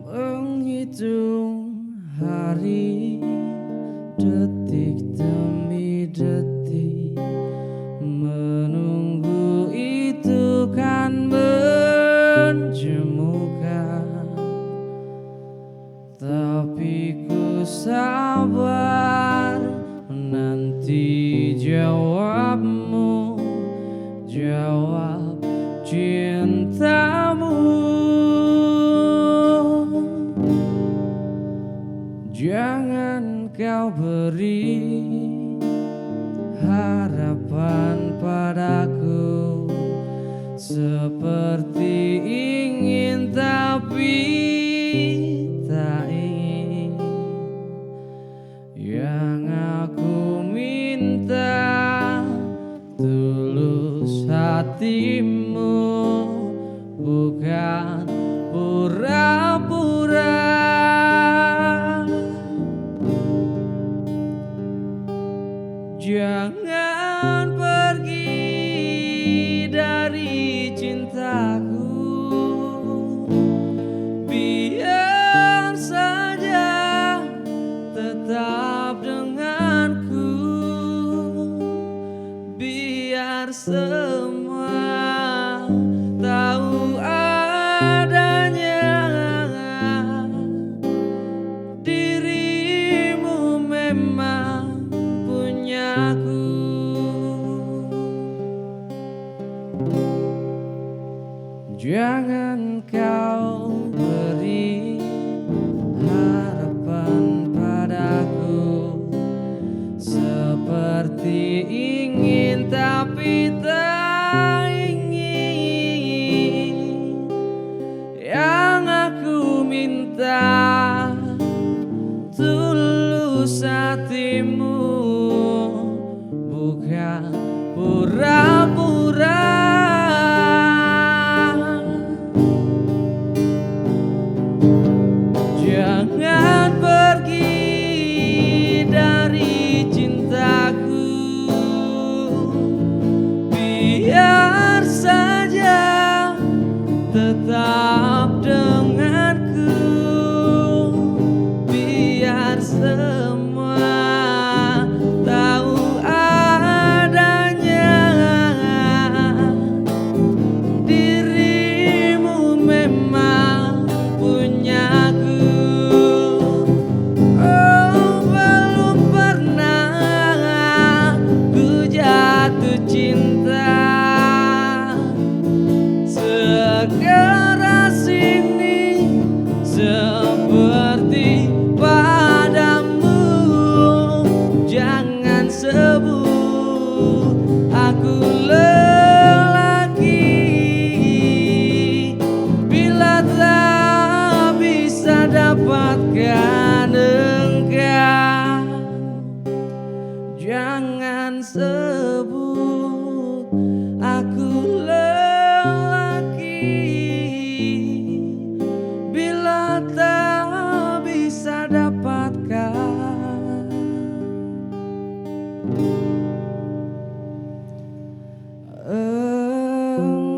Menghitung hari, detik demi detik, menunggu itu kan menjemukan. Tapi ku sabar menanti jawabmu, jawab cintamu. Jangan kau beri harapan padaku, seperti ingin tapi tak ingin. Yang aku minta tulus hatimu, bukan pura-pura. Jangan pergi dari cintaku, biar saja tetap denganku, biar semua tahu adanya dirimu memang punyaku. Jangan kau beri harapan padaku, seperti ingin tapi tak ingin. Yang aku minta tulus hatimu, bukan pura-pura. Jangan pergi dari cintaku, biar saja tetap denganku, biar semua tahu adanya dirimu memang punyaku. Oh, belum pernah ku jatuh cinta sekeras ini, seperti padamu. Jangan sebut aku lelaki bila tak bisa dapatkan engkau. Jangan sebut aku lelaki bila tak bisa dapatkan engkau.